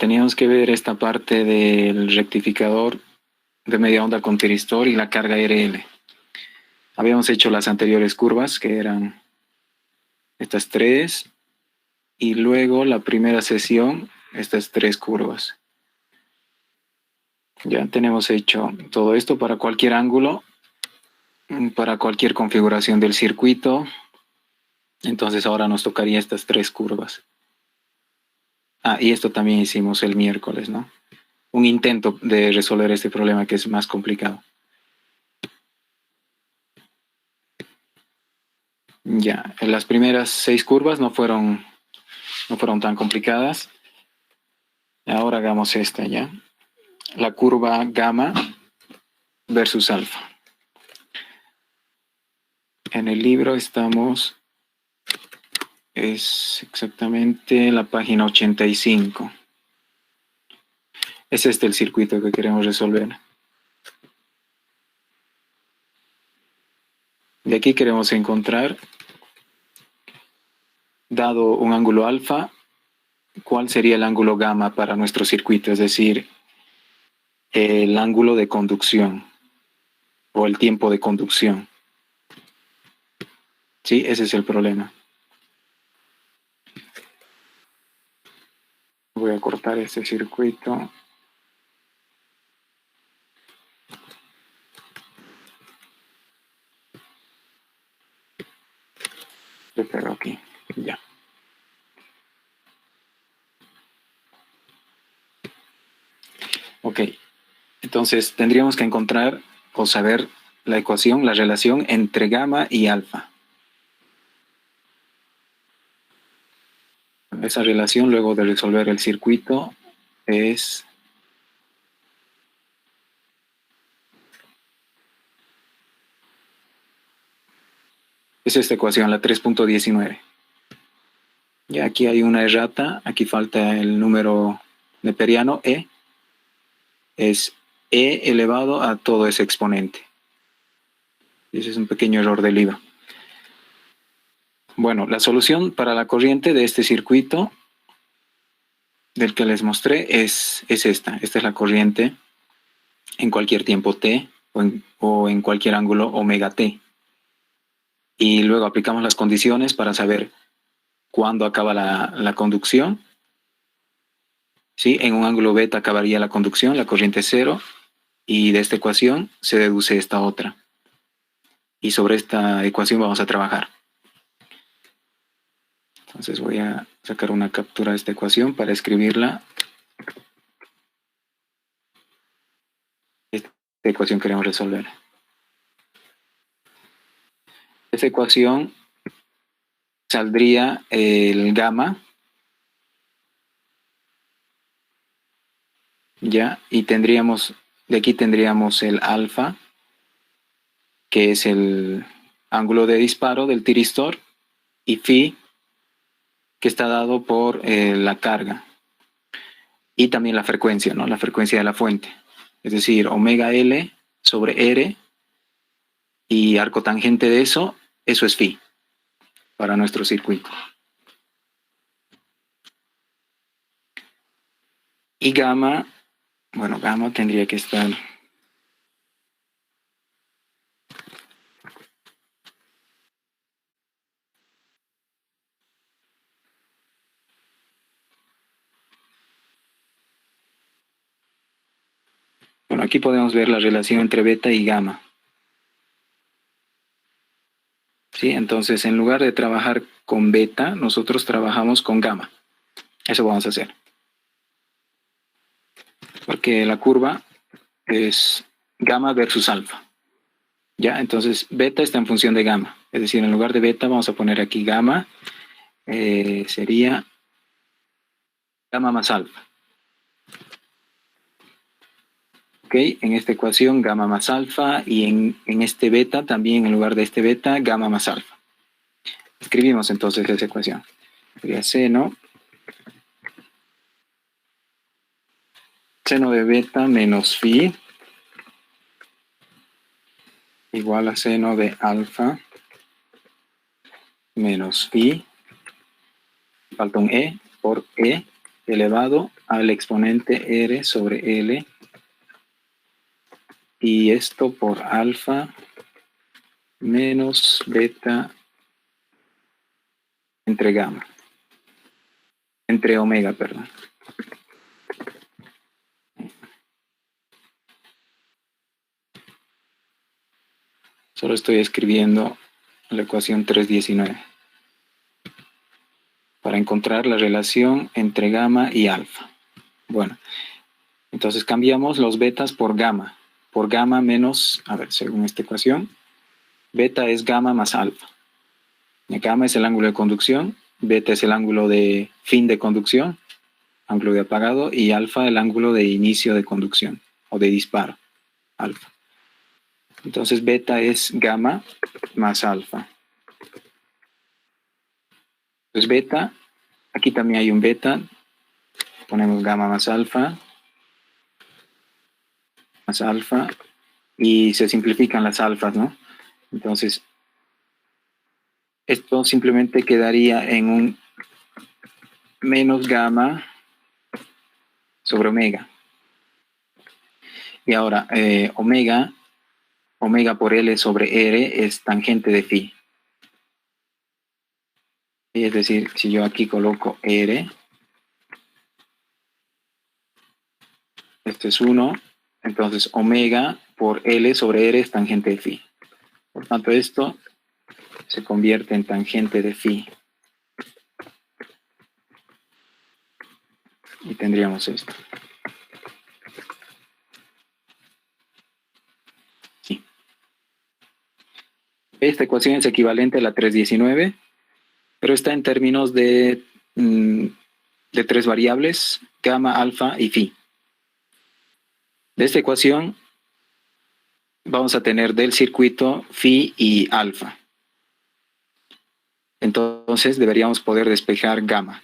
teníamos que ver esta parte del rectificador de media onda con tiristor y la carga RL. Habíamos hecho las anteriores curvas, que eran estas tres, y luego la primera sesión, estas tres curvas. Ya tenemos hecho todo esto para cualquier ángulo, para cualquier configuración del circuito. Entonces ahora nos tocaría estas tres curvas. Y esto también hicimos el miércoles, ¿no? Un intento de resolver este problema que es más complicado. Ya, las primeras 6 curvas no fueron tan complicadas. Ahora hagamos esta, ¿ya? La curva gamma versus alfa. En el libro estamos, es exactamente la página 85. Es este el circuito que queremos resolver. De aquí queremos encontrar, dado un ángulo alfa, cuál sería el ángulo gamma para nuestro circuito, es decir, el ángulo de conducción o el tiempo de conducción. Sí, ese es el problema. Voy a cortar este circuito. Lo pego aquí, ya. Ok, entonces tendríamos que encontrar o saber la ecuación, la relación entre gamma y alfa. Esa relación, luego de resolver el circuito, es esta ecuación, la 3.19. Ya aquí hay una errata, aquí falta el número neperiano, e. Es e elevado a todo ese exponente. Ese es un pequeño error del IVA. Bueno, la solución para la corriente de este circuito del que les mostré es esta. Esta es la corriente en cualquier tiempo t o en cualquier ángulo omega t. Y luego aplicamos las condiciones para saber cuándo acaba la conducción. ¿Sí? En un ángulo beta acabaría la conducción, la corriente cero, y de esta ecuación se deduce esta otra. Y sobre esta ecuación vamos a trabajar. Entonces voy a sacar una captura de esta ecuación para escribirla. Esta ecuación queremos resolver. Esta ecuación saldría el gamma, ¿ya? Y de aquí tendríamos el alfa, que es el ángulo de disparo del tiristor, y phi, que está dado por la carga. Y también la frecuencia, ¿no? La frecuencia de la fuente. Es decir, omega L sobre R, y arco tangente de eso es phi, para nuestro circuito. Y gamma, bueno, gamma tendría que estar... Bueno, aquí podemos ver la relación entre beta y gamma. ¿Sí? Entonces, en lugar de trabajar con beta, nosotros trabajamos con gamma. Eso vamos a hacer. Porque la curva es gamma versus alfa. ¿Ya? Entonces, beta está en función de gamma. Es decir, en lugar de beta vamos a poner aquí gamma. Sería gamma más alfa. ¿Ok? En esta ecuación, gamma más alfa. Y en este beta, también en lugar de este beta, gamma más alfa. Escribimos entonces esa ecuación. Sería seno de beta menos phi igual a seno de alfa menos phi, falta un e, por e, elevado al exponente R sobre L, y esto por alfa menos beta entre gamma, entre omega, perdón. Solo estoy escribiendo la ecuación 319 para encontrar la relación entre gamma y alfa. Bueno, entonces cambiamos los betas por gamma menos, a ver, según esta ecuación, beta es gamma más alfa. Gamma es el ángulo de conducción, beta es el ángulo de fin de conducción, ángulo de apagado, y alfa el ángulo de inicio de conducción o de disparo, alfa. Entonces beta es gamma más alfa. Entonces beta, aquí también hay un beta, ponemos gamma más alfa, y se simplifican las alfas, ¿no? Entonces, esto simplemente quedaría en un menos gamma sobre omega. Y ahora, omega por L sobre R es tangente de phi. Es decir, si yo aquí coloco R, este es 1, entonces omega por L sobre R es tangente de phi. Por tanto, esto se convierte en tangente de phi. Y tendríamos esto. Sí. Esta ecuación es equivalente a la 319, pero está en términos de 3 variables, gamma, alfa y phi. De esta ecuación vamos a tener del circuito phi y alfa. Entonces deberíamos poder despejar gamma.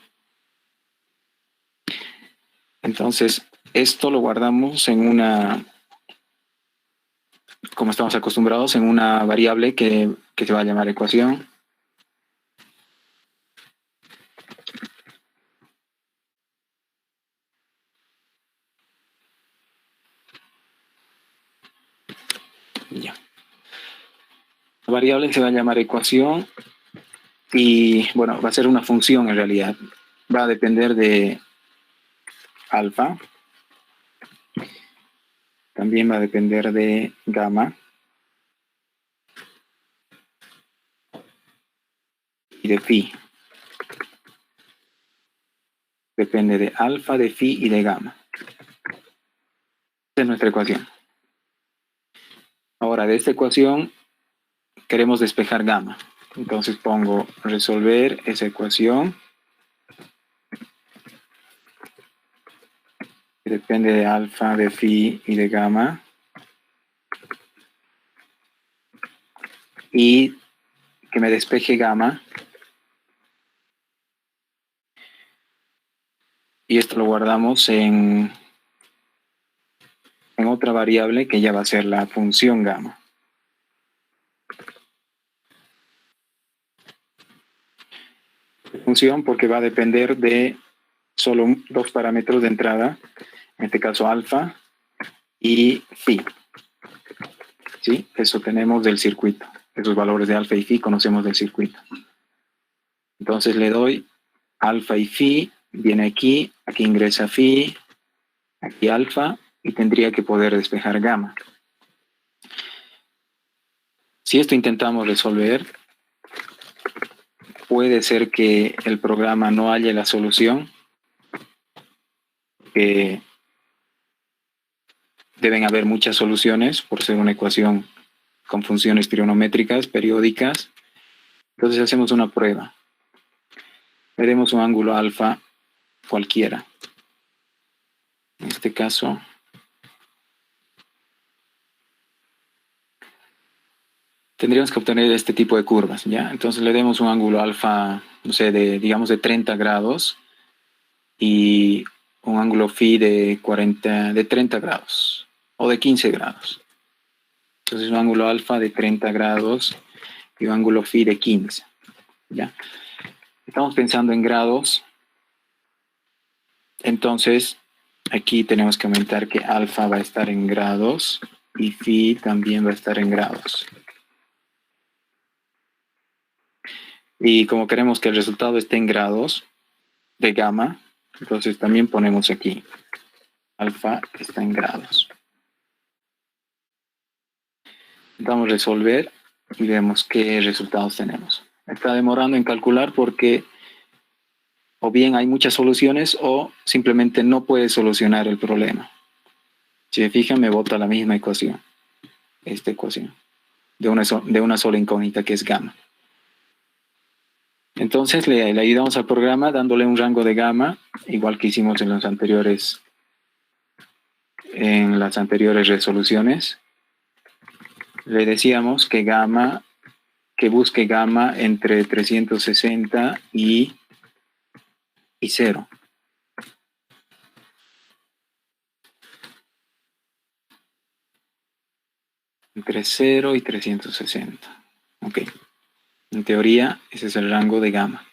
Entonces esto lo guardamos en una, como estamos acostumbrados, en una variable que se va a llamar ecuación. Ya. La variable se va a llamar ecuación y, bueno, va a ser una función en realidad. Va a depender de alfa. También va a depender de gamma y de phi. Depende de alfa, de phi y de gamma. Esta es nuestra ecuación. Ahora, de esta ecuación queremos despejar gamma. Entonces pongo resolver esa ecuación. Que depende de alfa, de phi y de gamma. Y que me despeje gamma. Y esto lo guardamos en otra variable que ya va a ser la función gamma. Función porque va a depender de solo dos parámetros de entrada, en este caso alfa y phi. ¿Sí? Eso tenemos del circuito. Esos valores de alfa y phi conocemos del circuito. Entonces le doy alfa y phi, viene aquí ingresa phi, aquí alfa, y tendría que poder despejar gamma. Si esto intentamos resolver, puede ser que el programa no halle la solución, que deben haber muchas soluciones por ser una ecuación con funciones trigonométricas periódicas. Entonces hacemos una prueba. Veremos un ángulo alfa cualquiera. En este caso, tendríamos que obtener este tipo de curvas, ¿ya? Entonces le demos un ángulo alfa, no sé, digamos de 30 grados y un ángulo phi de 30 grados o de 15 grados. Entonces un ángulo alfa de 30 grados y un ángulo phi de 15, ¿ya? Estamos pensando en grados. Entonces, aquí tenemos que aumentar que alfa va a estar en grados y phi también va a estar en grados. Y como queremos que el resultado esté en grados de gamma, entonces también ponemos aquí alfa está en grados. Vamos a resolver y vemos qué resultados tenemos. Está demorando en calcular porque o bien hay muchas soluciones o simplemente no puede solucionar el problema. Si se fijan, me bota la misma ecuación, esta ecuación, de una sola incógnita que es gamma. Entonces le ayudamos al programa dándole un rango de gamma, igual que hicimos en las anteriores resoluciones. Le decíamos que busque gamma entre 360 y 0. Entre 0 y 360. Ok. En teoría, ese es el rango de gamma.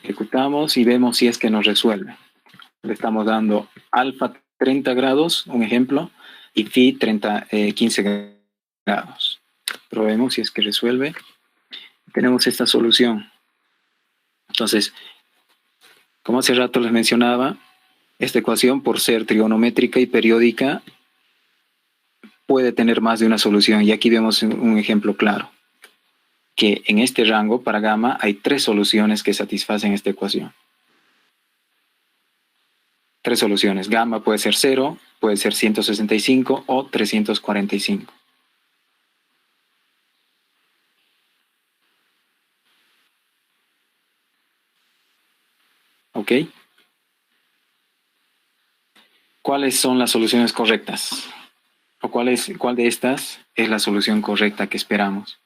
Ejecutamos y vemos si es que nos resuelve. Le estamos dando alfa 30 grados, un ejemplo, y phi 15 grados. Probemos si es que resuelve. Tenemos esta solución. Entonces, como hace rato les mencionaba, esta ecuación, por ser trigonométrica y periódica, puede tener más de una solución. Y aquí vemos un ejemplo claro, que en este rango para gamma hay 3 soluciones que satisfacen esta ecuación. 3 soluciones. Gamma puede ser 0, puede ser 165 o 345. ¿Ok? ¿Cuáles son las soluciones correctas? ¿O cuál de estas es la solución correcta que esperamos?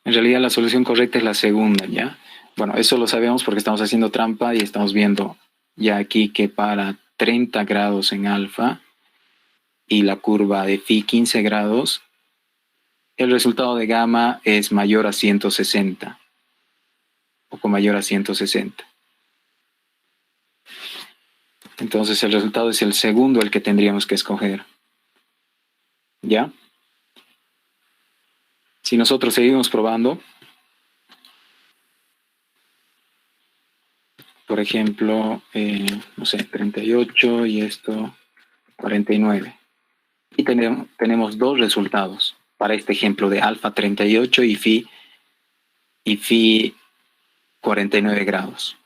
En realidad la solución correcta es la segunda, ¿ya? Bueno, eso lo sabemos porque estamos haciendo trampa y estamos viendo ya aquí que para 30 grados en alfa y la curva de phi 15 grados, el resultado de gamma es mayor a 160, poco mayor a 160. Entonces el resultado es el segundo el que tendríamos que escoger. ¿Ya? Si nosotros seguimos probando, por ejemplo, no sé, 38 y esto 49. Y tenemos 2 resultados para este ejemplo de alfa 38 y phi 49 grados.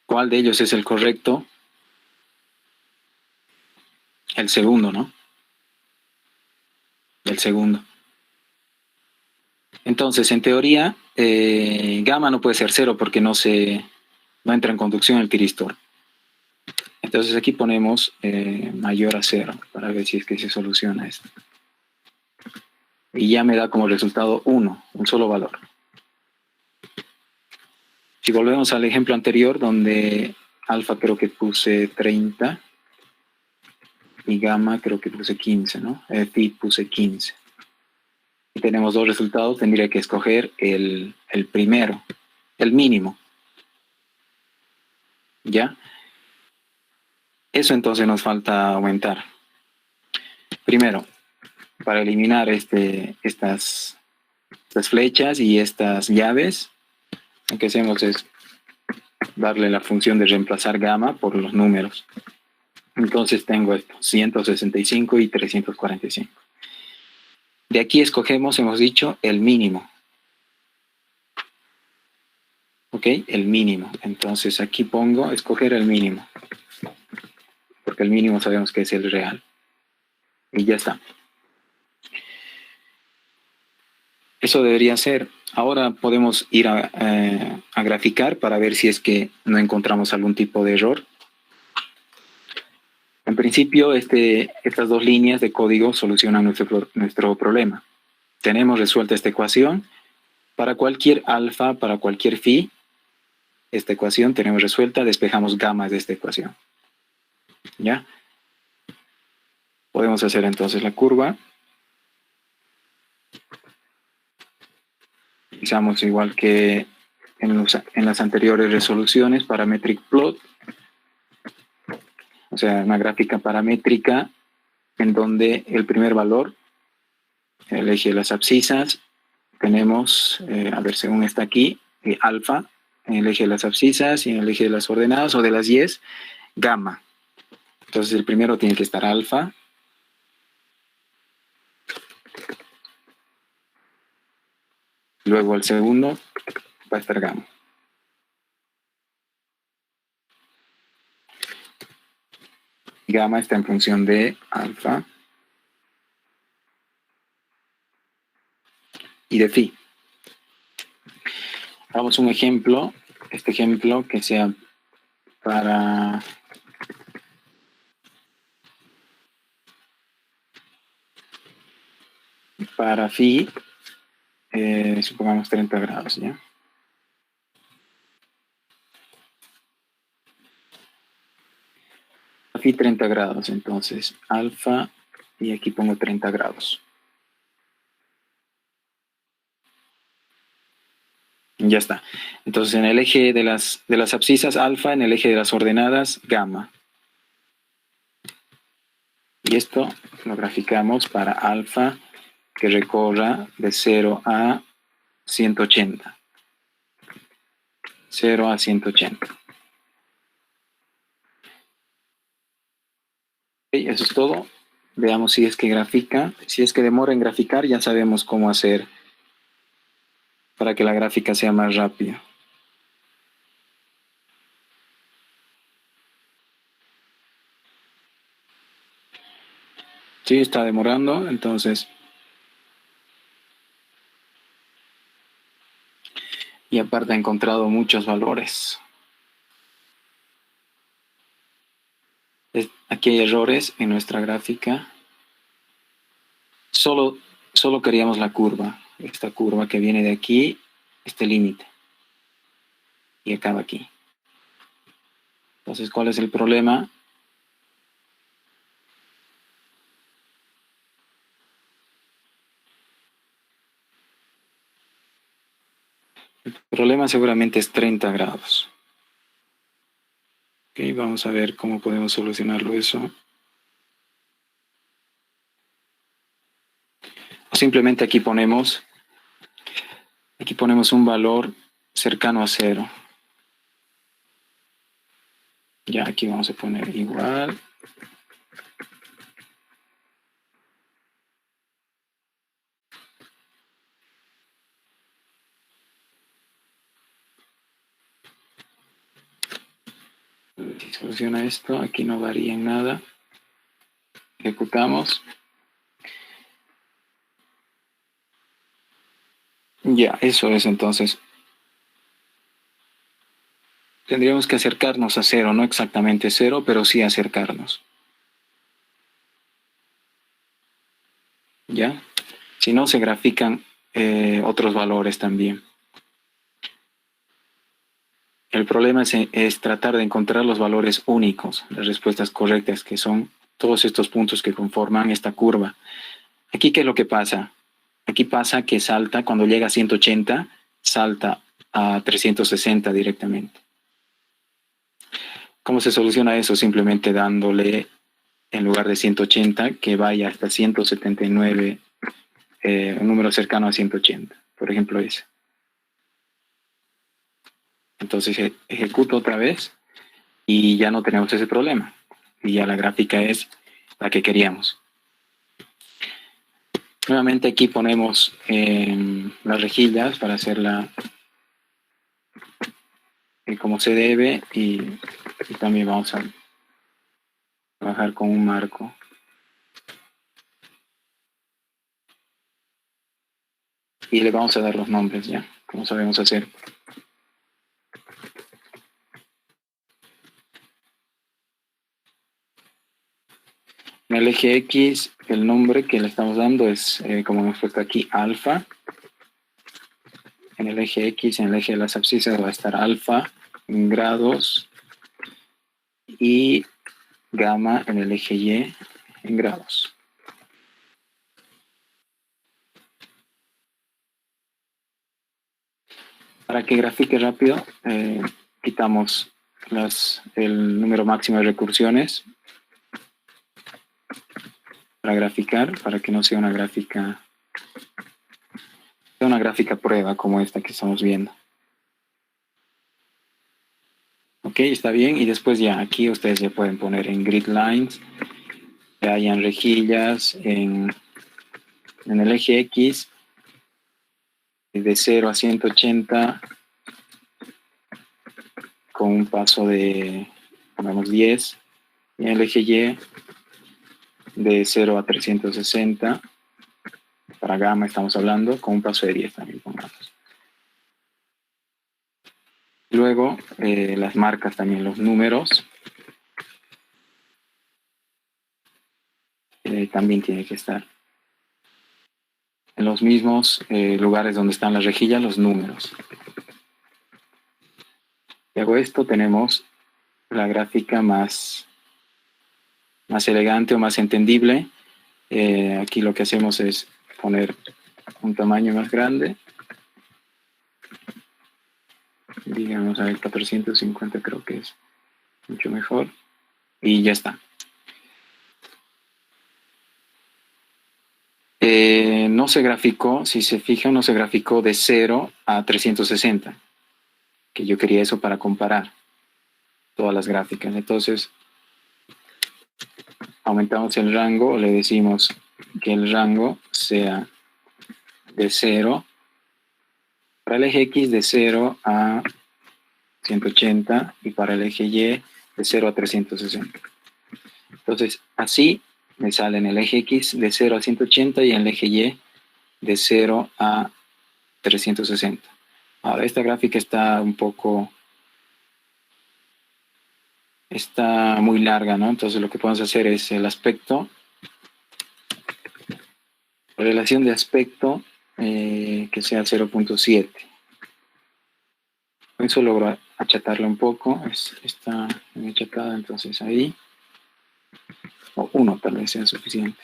¿Cuál de ellos es el correcto? El segundo, ¿no? El segundo. Entonces, en teoría, gamma no puede ser 0 porque no entra en conducción el tiristor. Entonces aquí ponemos mayor a 0 para ver si es que se soluciona esto. Y ya me da como resultado 1, un solo valor. Si volvemos al ejemplo anterior, donde alfa creo que puse 30 y gamma creo que puse 15, ¿no? Phi puse 15. Y tenemos 2 resultados, tendría que escoger el primero, el mínimo. ¿Ya? Eso entonces nos falta aumentar. Primero, para eliminar estas flechas y estas llaves, lo que hacemos es darle la función de reemplazar gamma por los números. Entonces tengo esto, 165 y 345. De aquí escogemos, hemos dicho, el mínimo. ¿Ok? El mínimo. Entonces aquí pongo escoger el mínimo. Porque el mínimo sabemos que es el real. Y ya está. Eso debería ser. Ahora podemos ir a graficar para ver si es que no encontramos algún tipo de error. En principio, estas 2 líneas de código solucionan nuestro problema. Tenemos resuelta esta ecuación. Para cualquier alfa, para cualquier phi, esta ecuación tenemos resuelta, despejamos gamma de esta ecuación. ¿Ya? Podemos hacer entonces la curva. Utilizamos igual que en las anteriores resoluciones, parametric plot, o sea, una gráfica paramétrica en donde el primer valor, el eje de las abscisas, tenemos, a ver, según está aquí, alfa en el eje de las abscisas y en el eje de las ordenadas o de las y's, gamma. Entonces el primero tiene que estar alfa. Luego el segundo va a estar gamma. Gamma está en función de alfa y de phi. Hagamos un ejemplo, este ejemplo que sea para phi, supongamos 30 grados, ¿ya? Phi 30 grados, entonces alfa, y aquí pongo 30 grados. Ya está. Entonces en el eje de las abscisas alfa, en el eje de las ordenadas gamma. Y esto lo graficamos para alfa que recorra de 0 a 180. 0 a 180. Okay, eso es todo. Veamos si es que grafica. Si es que demora en graficar, ya sabemos cómo hacer para que la gráfica sea más rápida. Sí, está demorando, entonces. Y aparte ha encontrado muchos valores. Aquí hay errores en nuestra gráfica. Solo queríamos la curva. Esta curva que viene de aquí, este límite. Y acaba aquí. Entonces, ¿cuál es el problema? El problema seguramente es 30 grados. Ok, vamos a ver cómo podemos solucionarlo eso. O simplemente aquí ponemos un valor cercano a 0. Ya aquí vamos a poner igual. Si soluciona esto, aquí no varía en nada. Ejecutamos. Ya, eso es entonces. Tendríamos que acercarnos a 0, no exactamente 0, pero sí acercarnos. ¿Ya? Si no, se grafican otros valores también. El problema es tratar de encontrar los valores únicos, las respuestas correctas, que son todos estos puntos que conforman esta curva. Aquí, ¿qué es lo que pasa? Aquí pasa que salta, cuando llega a 180, salta a 360 directamente. ¿Cómo se soluciona eso? Simplemente dándole, en lugar de 180, que vaya hasta 179, un número cercano a 180. Por ejemplo, ese. Entonces ejecuto otra vez y ya no tenemos ese problema. Y ya la gráfica es la que queríamos. Nuevamente aquí ponemos las rejillas para hacerla como se debe y también vamos a trabajar con un marco. Y le vamos a dar los nombres ya, como sabemos hacer. En el eje X, el nombre que le estamos dando es, como hemos puesto aquí, alfa. En el eje X, en el eje de las abscisas va a estar alfa en grados y gamma en el eje Y en grados. Para que grafique rápido, quitamos el número máximo de recursiones para graficar, para que no sea una gráfica prueba como esta que estamos viendo. Ok, está bien. Y después ya aquí ustedes ya pueden poner en grid lines, que hayan rejillas en el eje X de 0 a 180 con un paso de, pongamos 10, y en el eje Y de 0 a 360, para gamma estamos hablando, con un paso de 10 también pongamos. Luego las marcas también, los números, también tiene que estar en los mismos lugares donde están las rejillas, los números. Y hago esto, tenemos la gráfica más elegante o más entendible. Aquí lo que hacemos es poner un tamaño más grande. Digamos, a ver, 450 creo que es mucho mejor. Y ya está. No se graficó, si se fijan, no se graficó de 0 a 360. Que yo quería eso para comparar todas las gráficas. Entonces, aumentamos el rango, o le decimos que el rango sea de 0, para el eje X de 0 a 180 y para el eje Y de 0 a 360. Entonces, así me sale en el eje X de 0 a 180 y en el eje Y de 0 a 360. Ahora, esta gráfica está está muy larga, ¿no? Entonces, lo que podemos hacer es el aspecto, relación de aspecto, que sea 0.7. Con eso logro achatarla un poco. Está muy achatada, entonces ahí. O 1 tal vez sea suficiente.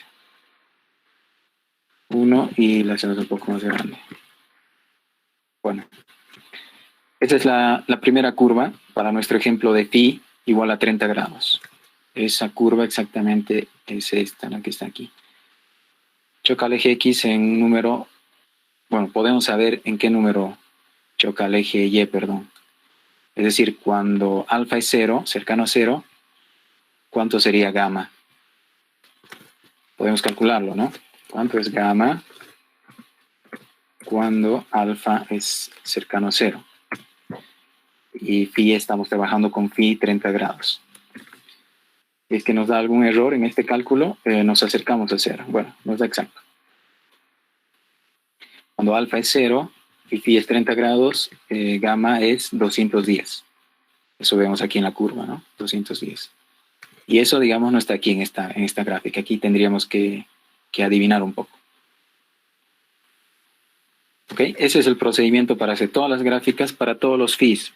1 y la hacemos un poco más grande. Bueno, esa es la primera curva para nuestro ejemplo de phi igual a 30 grados. Esa curva exactamente es esta, la que está aquí. Choca el eje X en un número, bueno, podemos saber en qué número choca el eje Y, perdón. Es decir, cuando alfa es 0, cercano a 0, ¿cuánto sería gamma? Podemos calcularlo, ¿no? ¿Cuánto es gamma cuando alfa es cercano a 0? Y phi estamos trabajando con phi 30 grados. Si es que nos da algún error en este cálculo, nos acercamos a 0. Bueno, no es exacto. Cuando alfa es 0 y phi es 30 grados, gamma es 210. Eso vemos aquí en la curva, ¿no? 210. Y eso, digamos, no está aquí en esta gráfica. Aquí tendríamos que adivinar un poco. ¿Ok? Ese es el procedimiento para hacer todas las gráficas para todos los phis.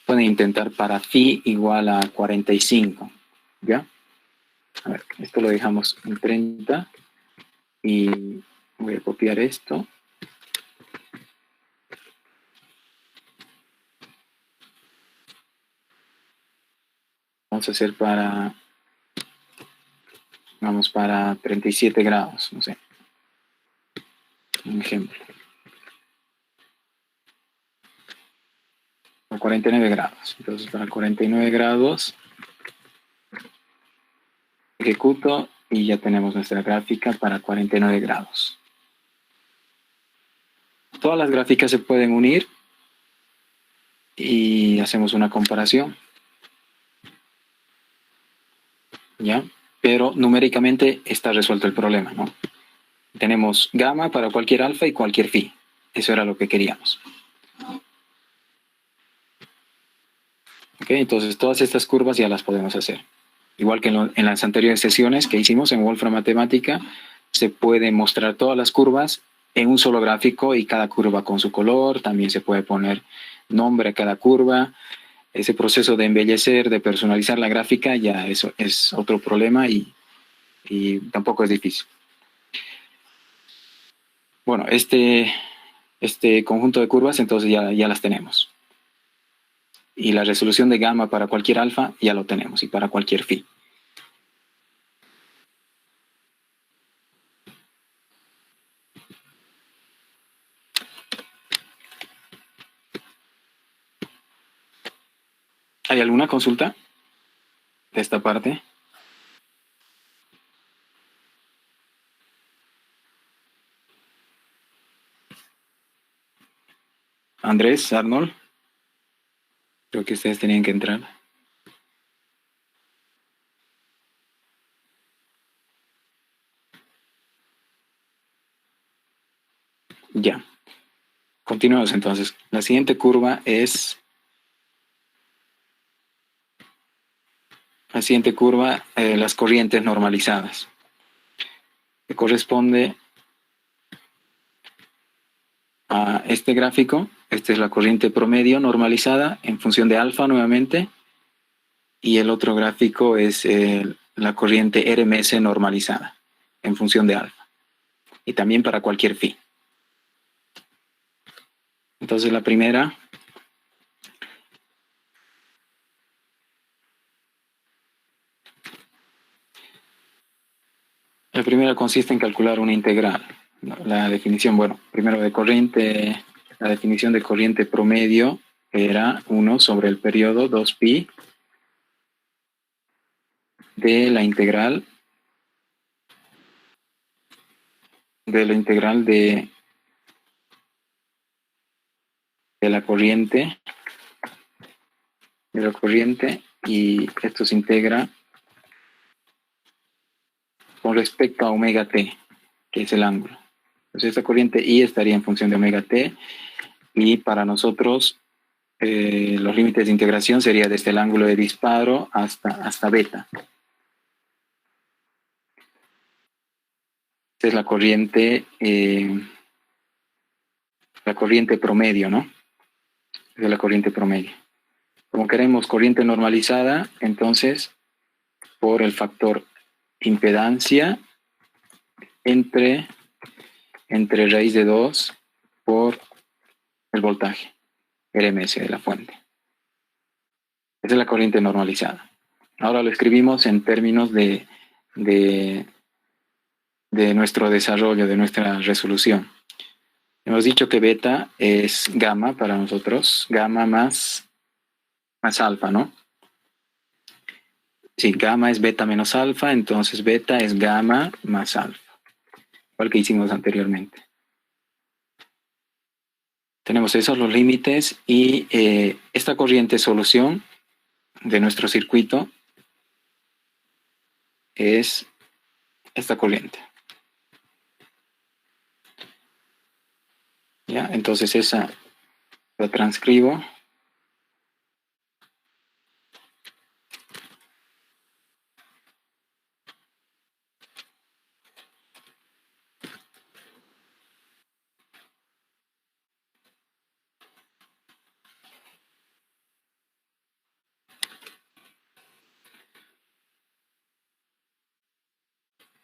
Pueden intentar para phi igual a 45. ¿Ya? A ver, esto lo dejamos en 30. Y voy a copiar esto. Vamos a hacer para 37 grados, no sé. Un ejemplo. Para 49 grados. Entonces, para 49 grados, ejecuto y ya tenemos nuestra gráfica para 49 grados. Todas las gráficas se pueden unir y hacemos una comparación. ¿Ya? Pero numéricamente está resuelto el problema, ¿no? Tenemos gamma para cualquier alfa y cualquier phi. Eso era lo que queríamos. ¿Ok? Entonces todas estas curvas ya las podemos hacer. Igual que en las anteriores sesiones que hicimos en Wolfram Matemática, se pueden mostrar todas las curvas en un solo gráfico y cada curva con su color. También se puede poner nombre a cada curva. Ese proceso de embellecer, de personalizar la gráfica, ya eso es otro problema y tampoco es difícil. Bueno, este este conjunto de curvas, entonces ya las tenemos. Y la resolución de gamma para cualquier alfa ya lo tenemos, y para cualquier phi. ¿Hay alguna consulta de esta parte? Andrés, Arnold, creo que ustedes tenían que entrar. Ya. Continuamos entonces. La siguiente curva es... La siguiente curva, las corrientes normalizadas. Que corresponde a este gráfico. Esta es la corriente promedio normalizada en función de alfa nuevamente. Y el otro gráfico es la corriente RMS normalizada en función de alfa. Y también para cualquier phi. Entonces la primera... La primera consiste en calcular una integral. La definición, bueno, primero de corriente, la definición de corriente promedio era 1 sobre el periodo 2pi de la integral de la corriente y esto se integra con respecto a omega t, que es el ángulo. Entonces esta corriente I estaría en función de omega t y para nosotros los límites de integración sería desde el ángulo de disparo hasta beta. Esta es la corriente promedio, ¿no? Esta es la corriente promedio. Como queremos corriente normalizada, entonces por el factor impedancia entre raíz de 2 por el voltaje, RMS de la fuente. Esa es la corriente normalizada. Ahora lo escribimos en términos de nuestro desarrollo, de nuestra resolución. Hemos dicho que beta es gamma para nosotros, gamma más alfa, ¿no? Si gamma es beta menos alfa, entonces beta es gamma más alfa, igual que hicimos anteriormente. Tenemos esos los límites y esta corriente solución de nuestro circuito es esta corriente. ¿Ya? Entonces esa la transcribo.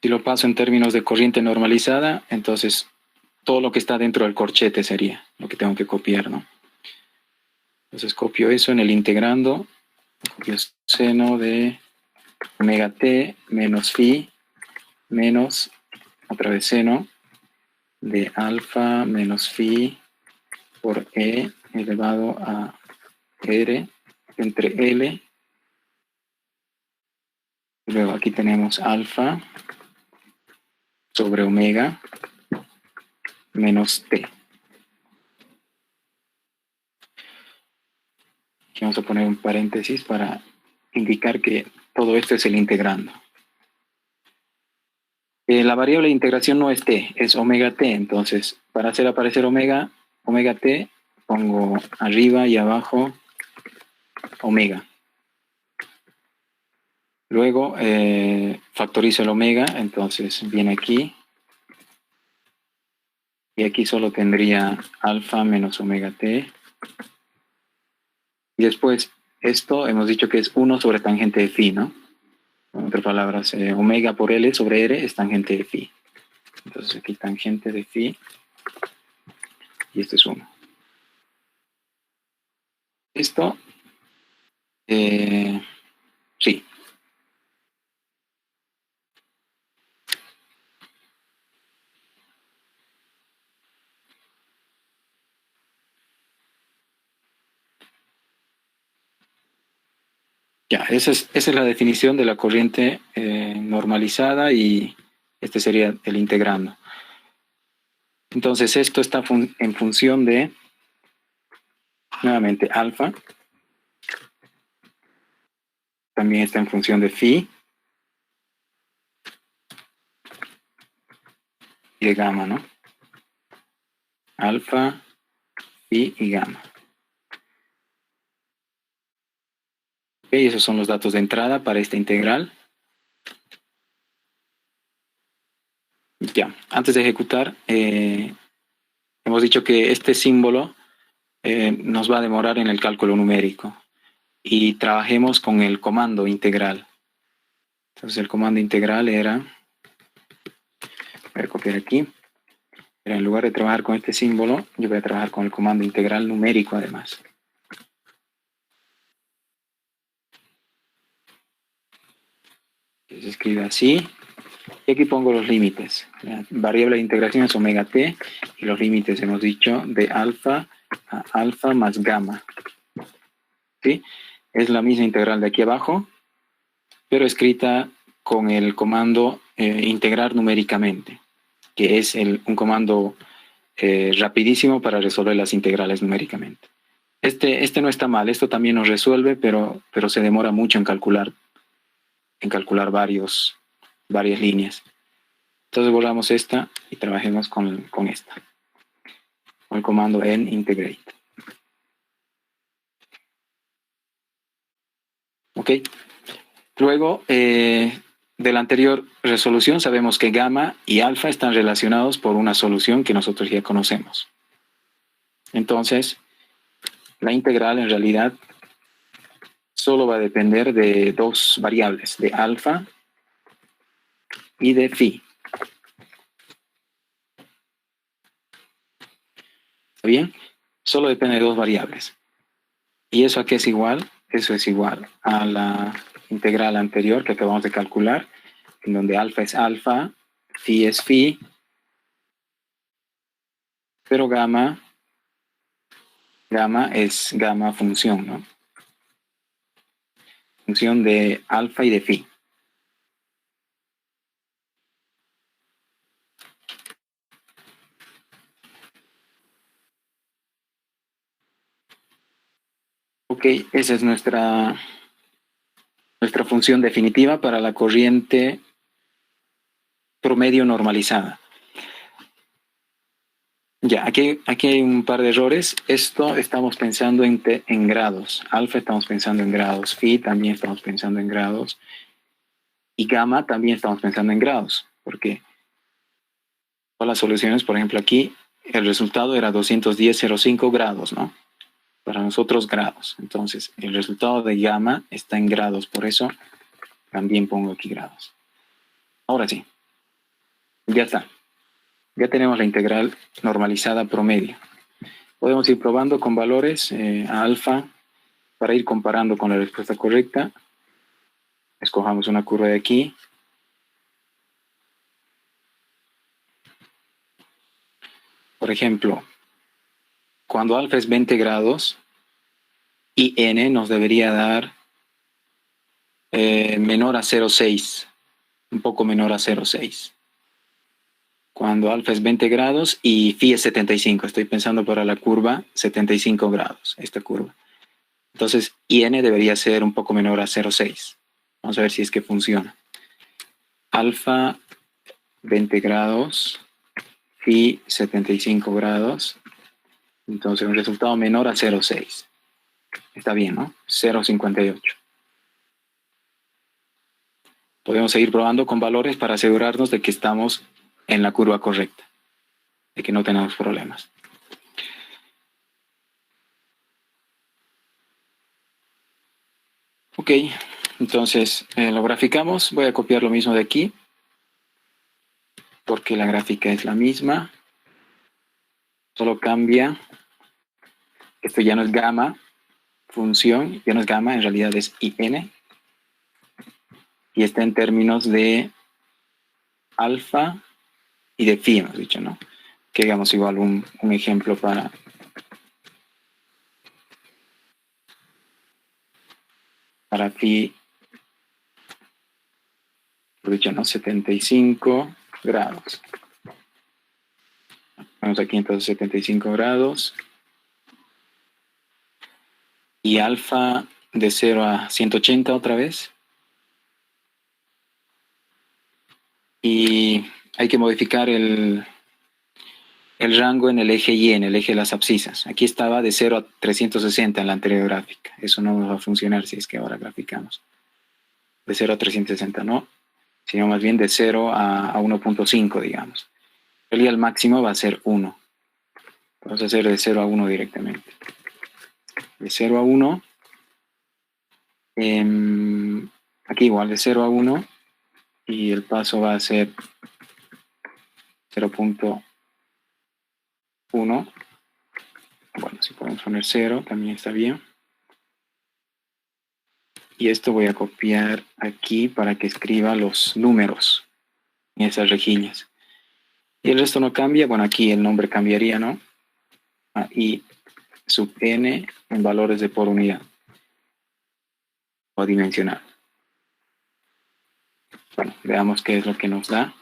Si lo paso en términos de corriente normalizada, entonces todo lo que está dentro del corchete sería lo que tengo que copiar, ¿no? Entonces copio eso en el integrando, copio seno de omega t menos phi menos otra vez seno de alfa menos phi por e elevado a r entre L. Luego aquí tenemos alfa sobre omega menos t. Aquí vamos a poner un paréntesis para indicar que todo esto es el integrando. La variable de integración no es t, es omega t. Entonces, para hacer aparecer omega t, pongo arriba y abajo omega. Luego factorizo el omega, entonces viene aquí. Y aquí solo tendría alfa menos omega t. Y después, esto hemos dicho que es 1 sobre tangente de phi, ¿no? En otras palabras, omega por L sobre R es tangente de phi. Entonces aquí tangente de phi y este es 1. Esto, sí. Ya, esa es la definición de la corriente normalizada y este sería el integrando. Entonces esto está en función de, nuevamente, alfa. También está en función de phi y de gamma, ¿no? Alfa, phi y gamma. Ok, esos son los datos de entrada para esta integral. Ya, antes de ejecutar, hemos dicho que este símbolo nos va a demorar en el cálculo numérico y trabajemos con el comando integral. Entonces el comando integral era, voy a copiar aquí, era en lugar de trabajar con este símbolo, yo voy a trabajar con el comando integral numérico además. Se escribe así, y aquí pongo los límites. La variable de integración es omega t, y los límites hemos dicho de alfa a alfa más gamma. ¿Sí? Es la misma integral de aquí abajo, pero escrita con el comando integrar numéricamente, que es un comando rapidísimo para resolver las integrales numéricamente. Este no está mal, esto también nos resuelve, pero se demora mucho en calcular varias líneas. Entonces borramos esta y trabajemos con esta, con el comando en integrate. Ok. Luego, de la anterior resolución, sabemos que gamma y alfa están relacionados por una solución que nosotros ya conocemos. Entonces, la integral en realidad solo va a depender de dos variables, de alfa y de phi. ¿Está bien? Solo depende de dos variables. ¿Y eso a qué es igual? Eso es igual a la integral anterior que acabamos de calcular, en donde alfa es alfa, phi es phi, pero gamma es gamma función, ¿no? Función de alfa y de phi. Ok, esa es nuestra función definitiva para la corriente promedio normalizada. Ya, aquí hay un par de errores. Esto estamos pensando en grados. Alfa estamos pensando en grados. Phi también estamos pensando en grados. Y gamma también estamos pensando en grados. Porque todas las soluciones, por ejemplo, aquí el resultado era 210,05 grados, ¿no? Para nosotros grados. Entonces, el resultado de gamma está en grados. Por eso también pongo aquí grados. Ahora sí. Ya está. Ya tenemos la integral normalizada promedio. Podemos ir probando con valores a alfa para ir comparando con la respuesta correcta. Escojamos una curva de aquí. Por ejemplo, cuando alfa es 20 grados y n nos debería dar menor a 0,6, un poco menor a 0,6. Cuando alfa es 20 grados y phi es 75, estoy pensando para la curva 75 grados, esta curva. Entonces, n debería ser un poco menor a 0,6. Vamos a ver si es que funciona. Alfa 20 grados, phi 75 grados. Entonces, un resultado menor a 0,6. Está bien, ¿no? 0,58. Podemos seguir probando con valores para asegurarnos de que estamos en la curva correcta, de que no tenemos problemas. Ok, entonces lo graficamos. Voy a copiar lo mismo de aquí, porque la gráfica es la misma. Solo cambia, esto ya no es gamma, función, ya no es gamma, en realidad es in, y está en términos de alfa y de phi, hemos dicho, ¿no? Que hagamos igual un ejemplo para phi, por dicho, ¿no? 75 grados. Vamos aquí entonces 75 grados. Y alfa de 0 a 180 otra vez. Y hay que modificar el rango en el eje Y, en el eje de las abscisas. Aquí estaba de 0 a 360 en la anterior gráfica. Eso no nos va a funcionar si es que ahora graficamos. De 0 a 360 no, sino más bien de 0 a 1.5, digamos. El máximo va a ser 1. Vamos a hacer de 0 a 1 directamente. De 0 a 1. Aquí igual, de 0 a 1. Y el paso va a ser 0.1. Bueno, si podemos poner 0, también está bien. Y esto voy a copiar aquí para que escriba los números en esas rejillas. Y el resto no cambia. Bueno, aquí el nombre cambiaría, ¿no? A I sub n en valores de por unidad o dimensional. Bueno, veamos qué es lo que nos da.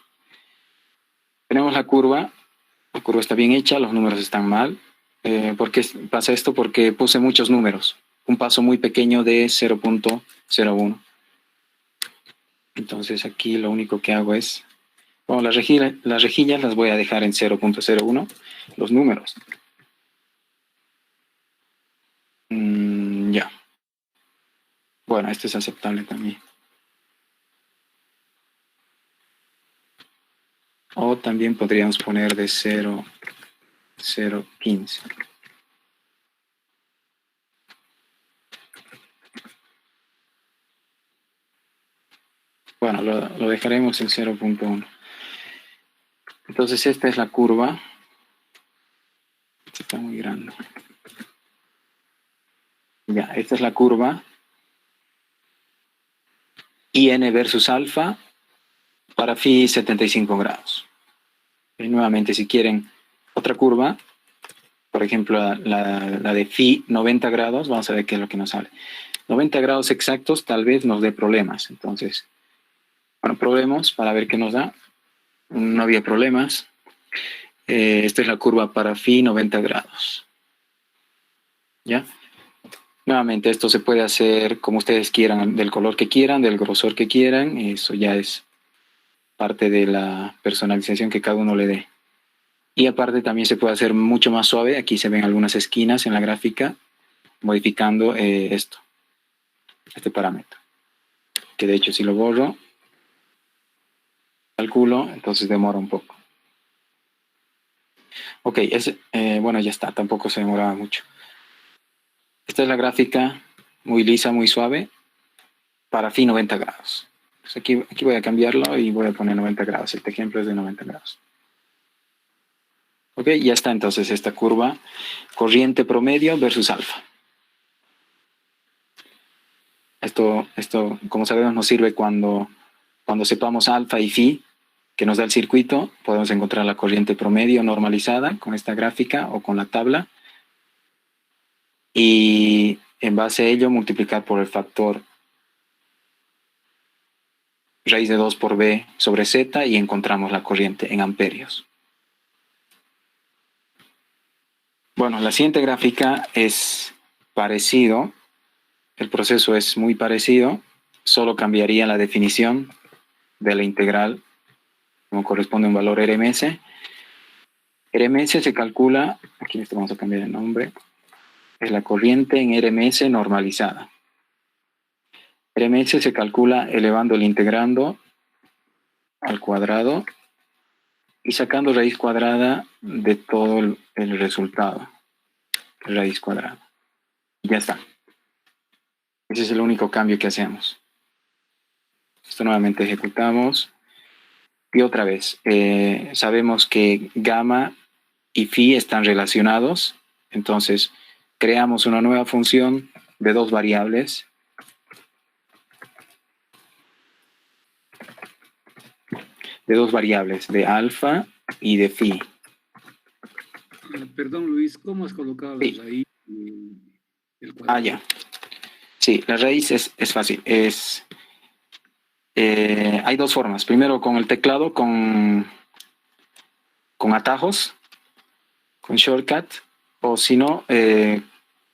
Tenemos la curva está bien hecha, los números están mal. ¿Por qué pasa esto? Porque puse muchos números. Un paso muy pequeño de 0.01. Entonces aquí lo único que hago es, bueno, las rejillas las voy a dejar en 0.01, los números. Ya. Bueno, este es aceptable también. O también podríamos poner de 0.15. Bueno, lo dejaremos en 0.1. Entonces esta es la curva. Está muy grande. Ya, esta es la curva. IN versus alfa para phi 75 grados. Y nuevamente, si quieren otra curva, por ejemplo, la de phi 90 grados, vamos a ver qué es lo que nos sale. 90 grados exactos tal vez nos dé problemas. Entonces, bueno, probemos para ver qué nos da. No había problemas. Esta es la curva para phi 90 grados. ¿Ya? Nuevamente, esto se puede hacer como ustedes quieran, del color que quieran, del grosor que quieran. Eso ya es parte de la personalización que cada uno le dé. Y aparte también se puede hacer mucho más suave. Aquí se ven algunas esquinas en la gráfica modificando este parámetro. Que de hecho si lo borro, calculo, entonces demora un poco. Ok, bueno, ya está, tampoco se demoraba mucho. Esta es la gráfica muy lisa, muy suave, para phi 90 grados. Pues aquí voy a cambiarlo y voy a poner 90 grados. Este ejemplo es de 90 grados. Ok, ya está entonces esta curva, corriente promedio versus alfa. Esto, como sabemos, nos sirve cuando sepamos alfa y phi, que nos da el circuito, podemos encontrar la corriente promedio normalizada con esta gráfica o con la tabla. Y en base a ello multiplicar por el factor raíz de 2 por b sobre z y encontramos la corriente en amperios. Bueno, la siguiente gráfica es parecido, el proceso es muy parecido, solo cambiaría la definición de la integral como corresponde a un valor RMS. RMS se calcula, aquí esto vamos a cambiar el nombre, es la corriente en RMS normalizada. RMS se calcula elevando el integrando al cuadrado y sacando raíz cuadrada de todo el resultado. Raíz cuadrada. Ya está. Ese es el único cambio que hacemos. Esto nuevamente ejecutamos. Y otra vez, sabemos que gamma y phi están relacionados. Entonces, creamos una nueva función de dos variables. De alfa y de phi. Perdón, Luis, ¿cómo has colocado Sí. la raíz y el cuadrado? Ya. Sí, la raíz es fácil. Hay dos formas. Primero con el teclado, con atajos, con shortcut, o si no,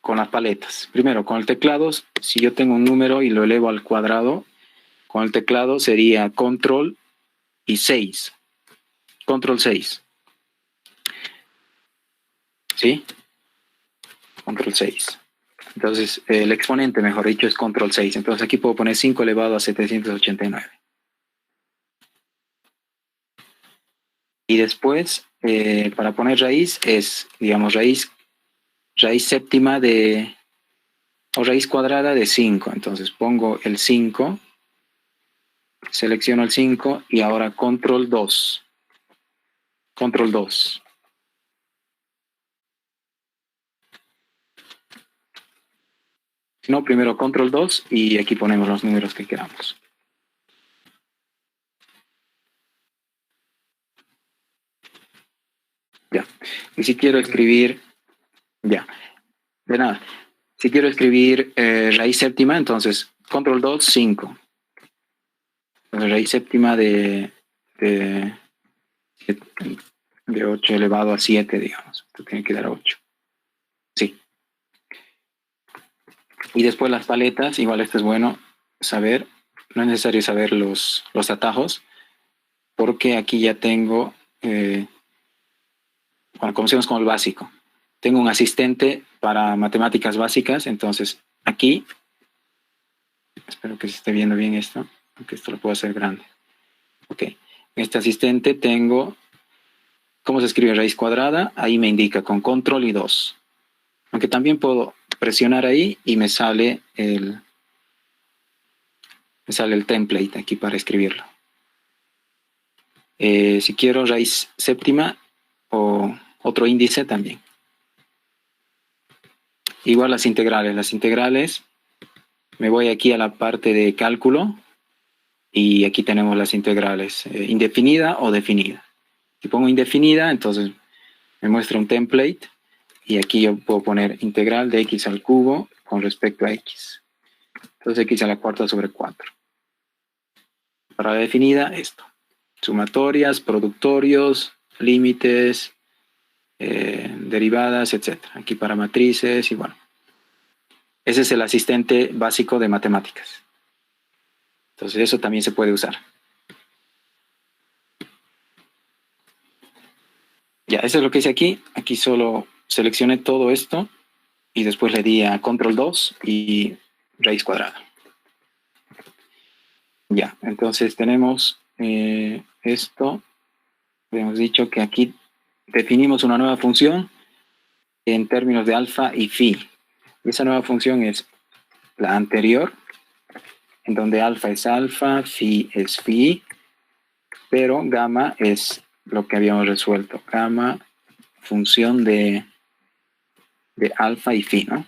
con las paletas. Primero, con el teclado, si yo tengo un número y lo elevo al cuadrado, con el teclado sería control y 6. Control 6. ¿Sí? Control 6. Entonces, el exponente, mejor dicho, es control 6. Entonces aquí puedo poner 5 elevado a 789. Y después, para poner raíz, es, digamos, raíz séptima o raíz cuadrada de 5. Entonces pongo el 5, selecciono el 5 y ahora control 2. Control 2. No, primero control 2 y aquí ponemos los números que queramos. Ya. Y si quiero escribir, ya, de nada. Si quiero escribir raíz séptima, entonces control 2, 5. Raíz séptima de 8 elevado a 7, digamos. Esto tiene que dar 8. Sí. Y después las paletas, igual esto es bueno saber. No es necesario saber los atajos, porque aquí ya tengo, bueno, comencemos con el básico. Tengo un asistente para matemáticas básicas, entonces aquí, espero que se esté viendo bien esto, aunque esto lo puedo hacer grande. Ok, en este asistente tengo, ¿cómo se escribe raíz cuadrada? Ahí me indica con control y 2. Aunque también puedo presionar ahí y me sale el template aquí para escribirlo. Si quiero raíz séptima o otro índice también. Igual las integrales. Las integrales, me voy aquí a la parte de cálculo y aquí tenemos las integrales, indefinida o definida. Si pongo indefinida, entonces me muestra un template y aquí yo puedo poner integral de x al cubo con respecto a x. Entonces x a la cuarta sobre 4. Para la definida, esto. Sumatorias, productorios, límites, derivadas, etc. Aquí para matrices y bueno. Ese es el asistente básico de matemáticas. Entonces eso también se puede usar. Ya, eso es lo que hice aquí. Aquí solo seleccioné todo esto y después le di a control 2 y raíz cuadrada. Ya, entonces tenemos esto. Hemos dicho que aquí definimos una nueva función en términos de alfa y phi. Y esa nueva función es la anterior, en donde alfa es alfa, phi es phi, pero gamma es lo que habíamos resuelto. Gamma, función de alfa y phi, ¿no?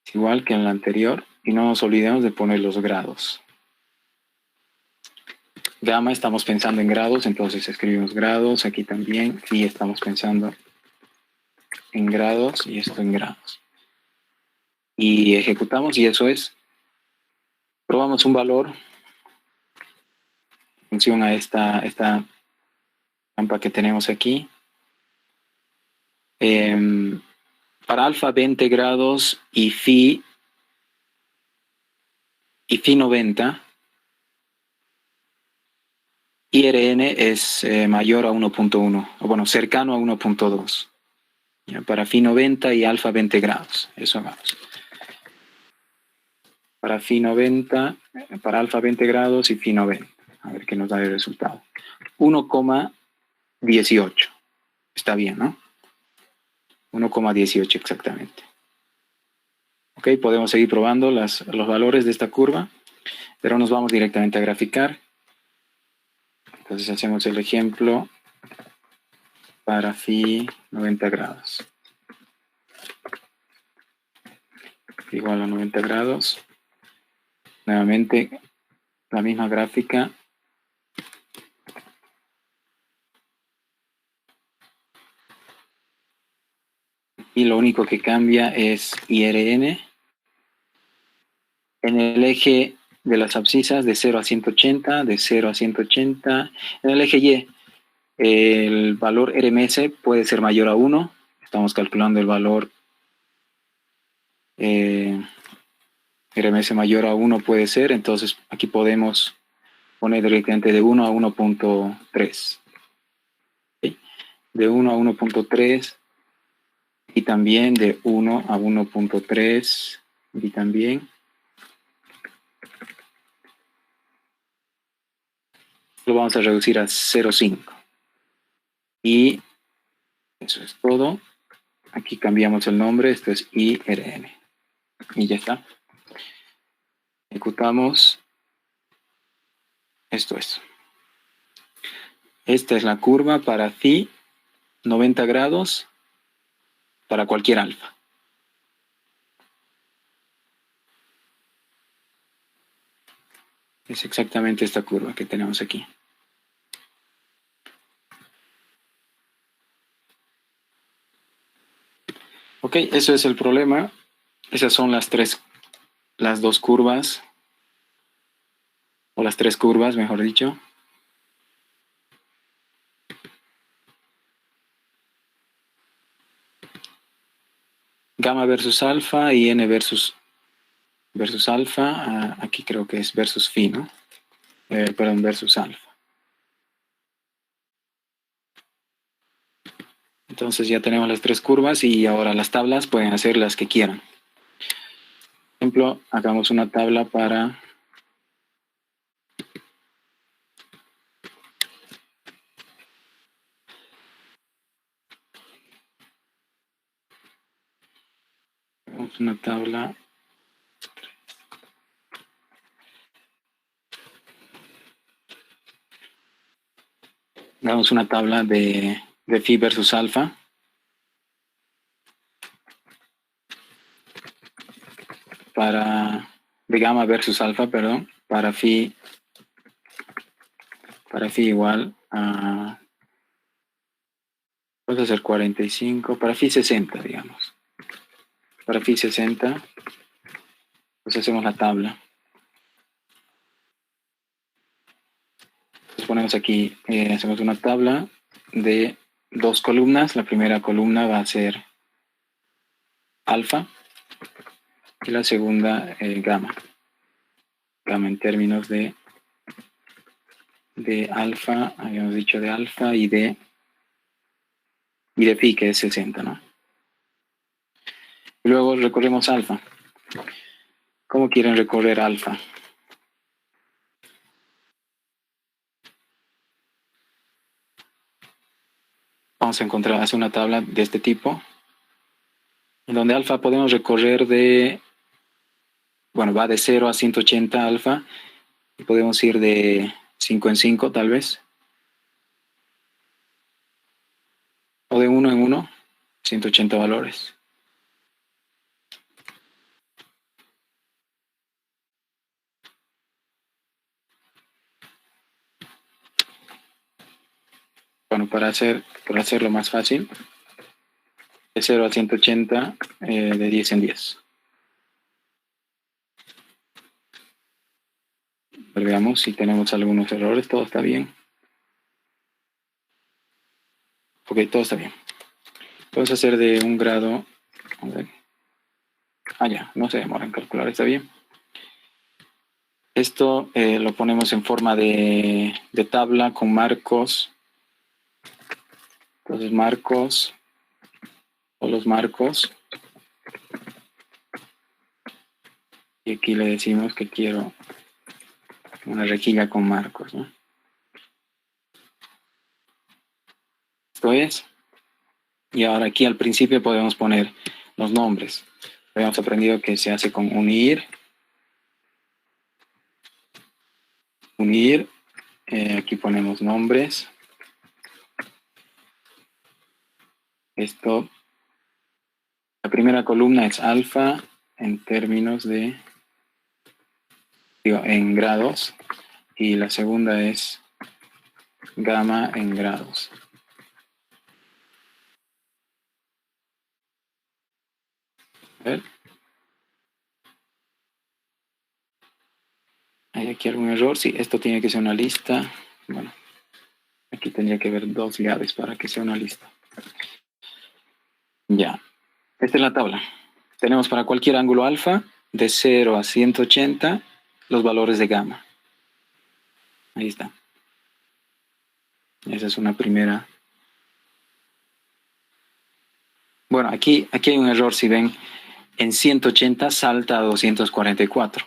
Es igual que en la anterior, y no nos olvidemos de poner los grados. Gamma estamos pensando en grados, entonces escribimos grados, aquí también, phi estamos pensando en grados y esto en grados. Y ejecutamos y eso es, probamos un valor, función a esta rampa que tenemos aquí. Para alfa 20 grados y phi 90, IRN es mayor a 1.1, o bueno, cercano a 1.2. Para phi 90 y alfa 20 grados, eso hagamos. Para phi 90, para alfa 20 grados y phi 90. A ver qué nos da el resultado. 1,18. Está bien, ¿no? 1,18 exactamente. Ok, podemos seguir probando los valores de esta curva, pero nos vamos directamente a graficar. Entonces hacemos el ejemplo para phi 90 grados. Igual a 90 grados. Nuevamente la misma gráfica. Y lo único que cambia es IRN. En el eje de las abscisas de 0 a 180, de 0 a 180. En el eje Y, el valor RMS puede ser mayor a 1. Estamos calculando el valor RMS mayor a 1 puede ser. Entonces aquí podemos poner directamente de 1 a 1.3. ¿Sí? De 1 a 1.3 y también de 1 a 1.3 y también. Lo vamos a reducir a 0.5. Y eso es todo. Aquí cambiamos el nombre. Esto es IRN. Y ya está. Ejecutamos. Esto es. Esta es la curva para phi 90 grados para cualquier alfa. Es exactamente esta curva que tenemos aquí. Ok, eso es el problema. Esas son las dos curvas, o las tres curvas, mejor dicho. Gamma versus alfa y n versus alfa. Aquí creo que es versus phi, ¿no? Perdón, versus alfa. Entonces ya tenemos las tres curvas y ahora las tablas pueden hacer las que quieran. Por ejemplo, hagamos una tabla para una tabla de phi versus alfa. De gamma versus alfa, perdón, para phi igual a, puede ser 45, para phi 60, digamos. Para phi 60, pues hacemos la tabla. Entonces ponemos aquí, hacemos una tabla de dos columnas. La primera columna va a ser alfa y la segunda gamma. Gamma en términos de alfa, habíamos dicho de alfa y de phi, que es 60, ¿no? Y luego recorremos alfa. ¿Cómo quieren recorrer alfa? Vamos a hacer una tabla de este tipo, en donde alfa podemos recorrer va de 0 a 180 alfa, y podemos ir de 5 en 5 tal vez, o de 1 en 1, 180 valores. Bueno, para hacerlo más fácil, de 0 a 180, de 10 en 10. Veamos si tenemos algunos errores. Todo está bien. Ok, todo está bien. Podemos hacer de 1 grado. A ver. Ya, no se demora en calcular, está bien. Esto lo ponemos en forma de tabla con marcos. Entonces, marcos, o los marcos. Y aquí le decimos que quiero una rejilla con marcos, ¿no? Esto es. Y ahora aquí al principio podemos poner los nombres. Habíamos aprendido que se hace con unir, Aquí ponemos nombres. Esto, la primera columna es alfa en términos de, en grados, y la segunda es gamma en grados. A ver. ¿Hay aquí algún error? Sí, esto tiene que ser una lista. Bueno, aquí tendría que haber 2 llaves para que sea una lista. Ya, esta es la tabla. Tenemos para cualquier ángulo alfa, de 0 a 180, los valores de gamma. Ahí está. Esa es una primera. Bueno, aquí hay un error, si ven, en 180 salta a 244.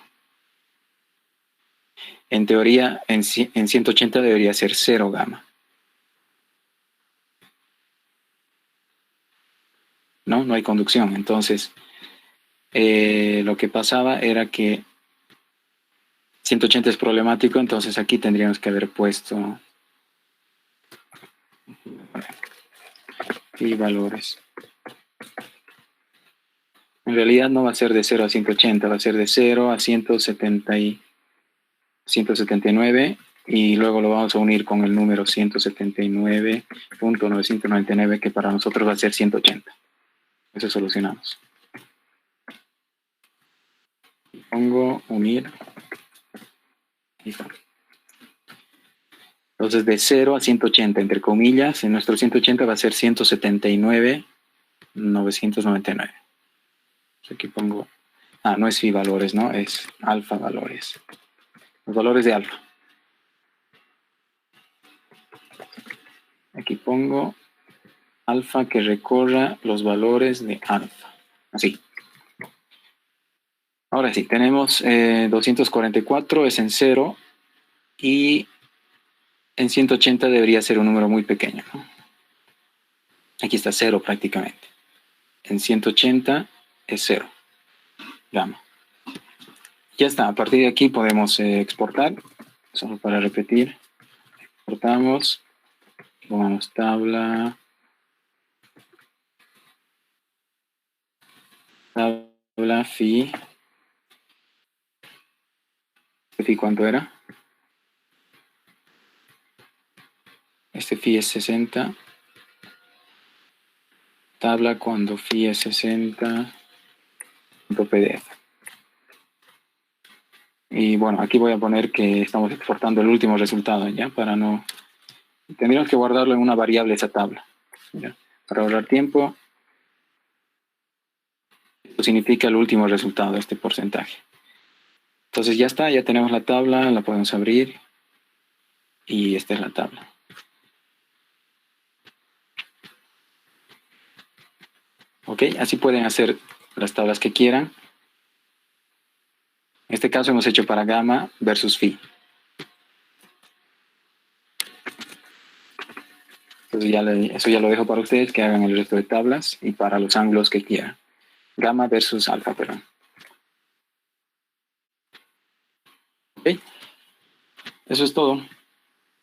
En teoría, en 180 debería ser 0 gamma. No hay conducción. Entonces, lo que pasaba era que 180 es problemático, entonces aquí tendríamos que haber puesto y valores. En realidad no va a ser de 0 a 180, va a ser de 0 a 179 y luego lo vamos a unir con el número 179.999 que para nosotros va a ser 180. Eso solucionamos. Pongo unir. Entonces de 0 a 180, entre comillas, en nuestro 180 va a ser 179.999. Aquí pongo, no es phi valores, ¿no? Es alfa valores. Los valores de alfa. Aquí pongo alfa que recorra los valores de alfa. Así. Ahora sí, tenemos 244 es en 0 y en 180 debería ser un número muy pequeño, ¿no? Aquí está 0 prácticamente. En 180 es 0. Gamma. Ya está, a partir de aquí podemos exportar. Solo para repetir. Exportamos. Pongamos tabla. Tabla phi. ¿Phi cuánto era? Este phi es 60. Tabla cuando phi es 60. .pdf. Y bueno, aquí voy a poner que estamos exportando el último resultado, ¿ya? Para no... Tendríamos que guardarlo en una variable esa tabla, ¿ya? Para ahorrar tiempo. Esto significa el último resultado, este porcentaje. Entonces ya está, ya tenemos la tabla, la podemos abrir. Y esta es la tabla. Ok, así pueden hacer las tablas que quieran. En este caso hemos hecho para gamma versus phi. Entonces eso ya lo dejo para ustedes, que hagan el resto de tablas y para los ángulos que quieran. Gamma versus alfa, perdón. Ok, eso es todo.